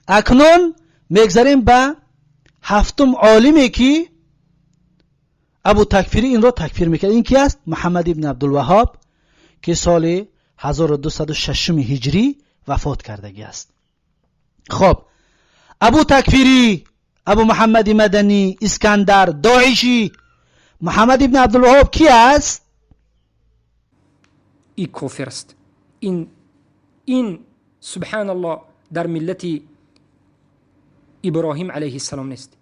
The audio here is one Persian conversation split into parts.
اکنون میگذاریم به هفتم عالمی که ابو تکفیری این را تکفیر میکرد. این کی است؟ محمد ابن عبدالوهاب که سال 1206 هجری وفات کردگی است. خب ابو تکفیری، ابو محمد مدنی، اسکندر، داعشی، محمد ابن عبدالوهاب کی است؟ این کافر است. این سبحان الله در ملت ابراهیم علیه السلام نیست.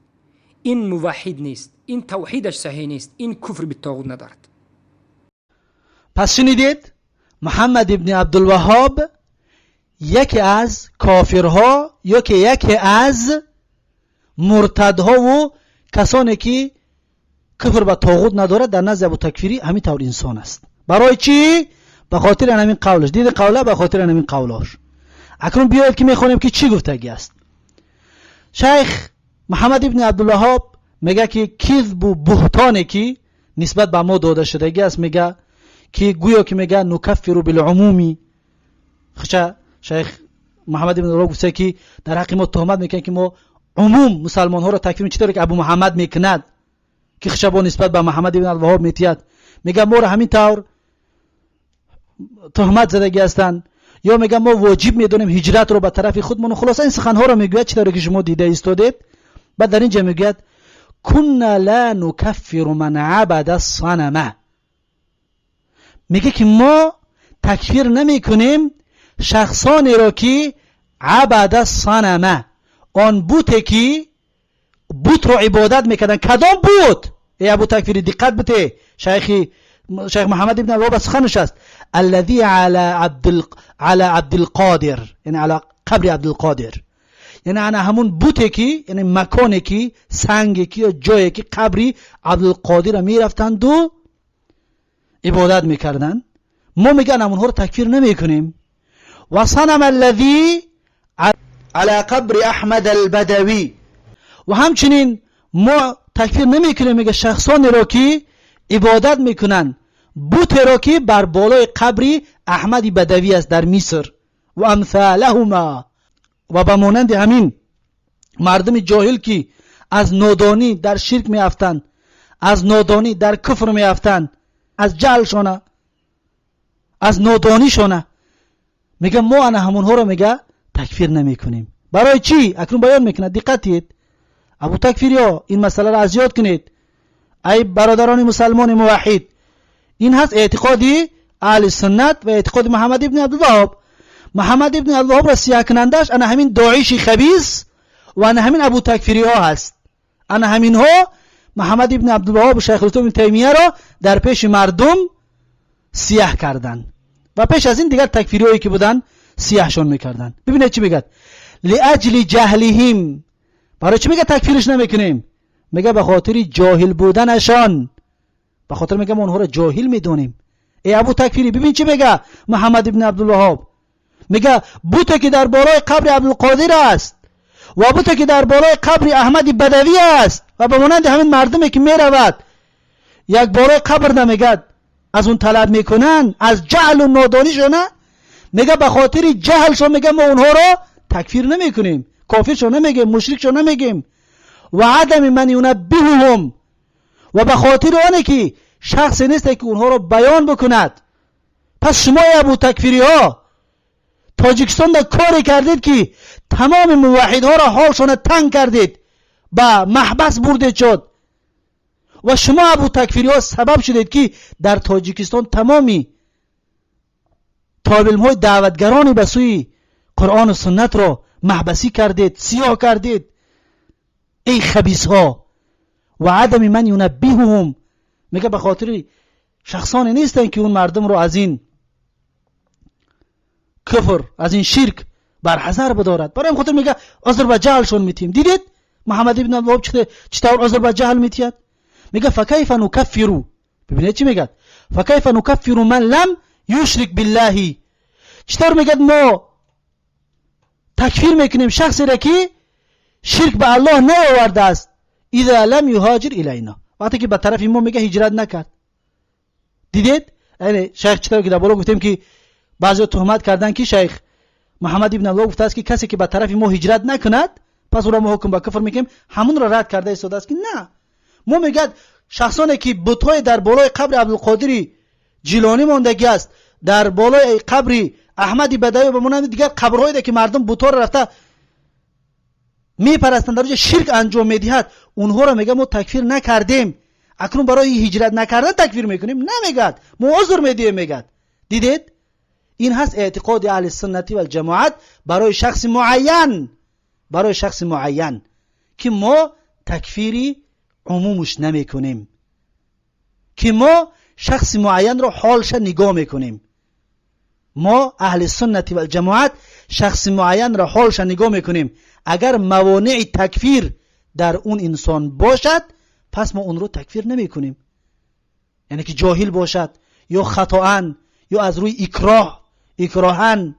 این موحد نیست. این توحیدش صحیح نیست. این کفر به طاغوت ندارد. پس شنیدید؟ محمد ابن عبدالوهاب یکی از کافرها یا که یکی از مرتدها و کسانی که کفر به طاغوت ندارد در نزد ابو تکفیری همین طور انسان است. برای چی؟ به خاطر همین قولش. دید قوله به خاطر همین قولش. اکنون بیاید که میخونیم که چی گفتگی است. شیخ محمد ابن عبدالوهاب میگه که کذب و بهتانی که نسبت به ما داده شدگی است، میگه که گویا که میگه نکفر بالعمومی. شیخ محمد ابن عبدالوهاب گفته که در حق ما تهمت میکنه که ما عموم مسلمان ها را تکفیر میکنیم، چطوری که ابو محمد میکند که خشبا نسبت به محمد ابن عبدالوهاب میتید. میگه ما را همین طور تهمت زدگی هستند، یا میگه ما واجب میدونیم هجرت رو به طرف خودمون. خلاصا این سخنها رو میگوید چطوری که شما دیده ایستادید. بعد در اینجا میگوید کنا لا نکفر من عبد الصنم. میگه که ما تکفیر نمیکنیم شخصانی را که عبد الصنم، آن بوته که بوت رو عبادت میکردن. کدام بوت؟ ای ابو تکفیری دقت بده. شیخ محمد ابن عبدالوهاب سخنش است الذي على عبد القادر، یعنی على قبر عبد القادر، یعنی انا همون بوته که، یعنی مکانی که، سنگی که یا جایی که قبری عبد القادر میرفتند و عبادت میکردن. ما میگن اونها رو تکفیر نمیکنیم. و صنم الذي على قبر احمد البدوی، و همچنین ما تکفیر نمیکنیم میگه شخصانی را که عبادت میکنن بوت را که بر بالای قبری احمد بدوی است در مصر و امثالهما، و به مانند همین مردم جاهل که از نادانی در شرک میافتند، از نادانی در کفر میافتند، از جهلشونه، از نادانیشونه، میگه ما انا همونها رو میگه تکفیر نمیکنیم. برای چی؟ اکنون بیان میکنه. دقتید ابو تکفیری ها این مسئله را از یاد کنید ای برادران مسلمان موحد. این هست اعتقادی اهل سنت و اعتقاد محمد ابن عبدالوهاب. محمد ابن عبدالوهاب را سیاه کنندش انا همین داعشی خبیث و انا همین ابو تکفیری ها هست. انا همین ها محمد ابن عبدالوهاب و شیخ الاسلام ابن تیمیه را در پیش مردم سیاه کردن و پیش از این دیگر تکفیری هایی که بودن سیاهشون میکردن. ببینید چی میگه لاجل جهلهم. برای چی میگه تکفیرش نمیکنیم؟ میگه به خاطر جاهل بودنشان، به خاطر میگه ما اونها را جاهل میدونیم. ای ابو تکفیری ببین چی میگه محمد ابن عبدالوهاب. میگه بوته که در بالای قبر عبدالقادر است و بوته که در بالای قبر احمد بدوی است و به مانند همین مردمی که میرود یک بالای قبر نمیگد از اون طلب میکنن از جهل و نادانیشونه، میگه به خاطر جهلشون میگه ما اونها را تکفیر نمیکنیم، کافرشون نمیگیم، مشرکشون نمیگیم. و عدم من ینبههم، و به خاطر آنه که شخصی نیست که اونها را بیان بکند. پس شما ابو تکفیری ها تاجیکستان در کاری کردید که تمام موحدها را حالشون تنگ کردید، به محبس بردید شد. و شما ابو تکفیری ها سبب شدید که در تاجیکستان تمامی طالب علم های دعوتگرانی به سوی قرآن و سنت را محبسی کردید، سیاه کردید. ای خبیث ها. و عدم من ینبههم، میگه به خاطر شخصانی نیستن که اون مردم رو از این کفر، از این شرک برحذر بدارد. برای این خاطر میگه عذر به جهلشون میتیم. دیدید محمد ابن عبدالوهاب چطور عذر به جهل میتید؟ میگه فکیف نکفروا. ببینید چی میگه فکیف نکفر من لم یشرک بالله. چطور میگه ما تکفیر میکنیم شخصی را که شرک به الله نیاورده است اذا لم یهاجر الینا، وقتی که به طرف ما میگه هجرت نکرد. دیدید یعنی شیخ چطور که در بالا گفتیم که بعضی تهمت کردن که شیخ محمد ابن الله گفته است که کسی که به طرف ما هجرت نکند پس او را ما حکم به کفر میکنیم، همون را رد کرده ایستاده است که نه. ما میگد شخصانی که بت‌های در بالای قبر عبدالقادر جیلانی ماندگی است، در بالای قبر احمد بدوی و مانند دیگر قبرهایی که مردم بت‌ها را رفته میپرستند، در اونجا شرک انجام میدهد، اونها را میگه ما تکفیر نکردیم، اکنون برای هجرت نکردن تکفیر میکنیم. نمیگد، ما عذر میدیم. میگد دیدید این هست اعتقاد اهل سنتی و الجماعت برای شخص معین، برای شخص معین که ما تکفیری عمومش نمی کنیم، که ما شخص معین را حالش نگاه میکنیم. ما اهل سنتی و الجماعت شخص معین را حالش نگاه میکنیم، اگر موانع تکفیر در اون انسان باشد پس ما اون رو تکفیر نمی کنیم. یعنی که جاهل باشد یا خطااً یا از روی اکراهن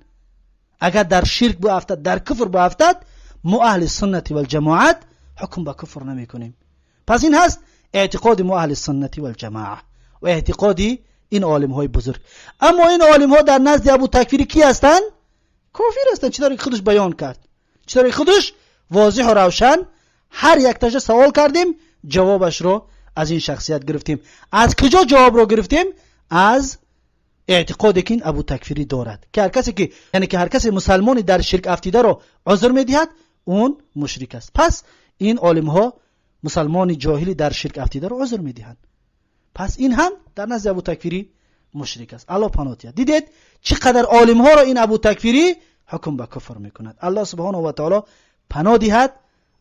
اگر در شرک بیفتد، در کفر بیفتد، ما اهل سنت و الجماعت حکم به کفر نمی کنیم. پس این هست اعتقاد ما اهل سنت و الجماعت و اعتقادی این عالم های بزرگ. اما این عالم ها در نزد ابو تکفیری کی هستند؟ کافر هستند. چطوری خودش بیان کرد، چطوری خودش واضح و روشن هر یک تاش سوال کردیم، جوابش رو از این شخصیت گرفتیم. از کجا جواب رو گرفتیم؟ از اعتقادی که این ابو تکفیری دارد که هر کسی که یعنی که هر کسی مسلمانی در شرک افتیده رو عذر میدهد اون مشرک است. پس این عالم ها مسلمانی جاهلی در شرک افتیده رو عذر میدهند، پس این هم در نزد ابو تکفیری مشرک است. الله پناهتیه. دیدید چقدر عالم ها رو این ابو تکفیری حکم به کفر میکند. الله سبحانه و تعالی پناه دهد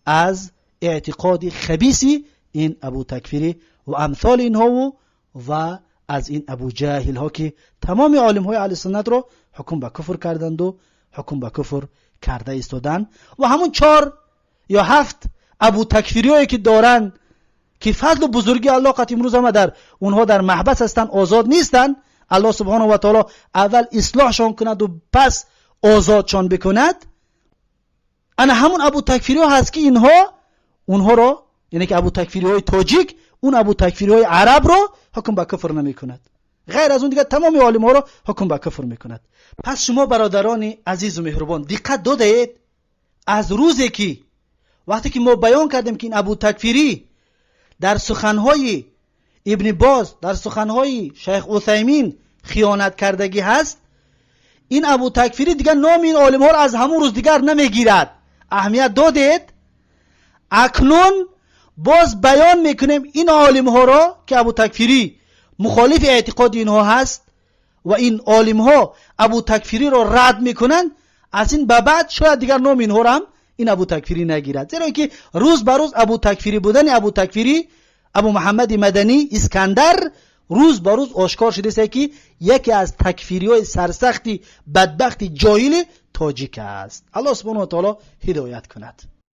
از اعتقاد خبیثی این ابو تکفیری و امثال اینها و از این ابو جاهل ها که تمام عالم های اهل سنت رو حکم به کفر کردند و حکم به کفر کرده ایستادند. و همون 4 یا 7 ابو تکفیری هایی که دارن که فضل و بزرگی الله قط امروز هم در اونها در محبس هستن، آزاد نیستن، الله سبحانه و تعالی اول اصلاحشان کند و پس آزادشان بکند. انا همون ابو تکفیری ها هست که اونها رو یعنی که ابو تکفیری های تاجیک اون ابو تکفیری های عرب رو حکم به کفر نمی کند، غیر از اون دیگه تمام عالم ها رو حکم به کفر می کند. پس شما برادران عزیز و مهربان دقت دادید از روزی که وقتی که ما بیان کردیم که این ابو تکفیری در سخنهای ابن باز، در سخنهای شیخ عثیمین خیانت کردگی هست، این ابو تکفیری دیگه نام این عالم ها رو از همون روز دیگر نمیگیرد. اهمیت دادید؟ اکنون باز بیان میکنیم این عالم ها را که ابو تکفیری مخالف اعتقاد اینها هست و این عالم ها ابو تکفیری را رد میکنن، از این به بعد شاید دیگر نام اینها را هم این ابو تکفیری نگیرد، زیرا که روز به روز ابو تکفیری بودن ابو تکفیری ابو محمد مدانی اسکندر روز به روز آشکار شده است که یکی از تکفیری های سرسختی بدبختی جاهل تاجیک است. الله سبحانه و تعالی هدایت کند.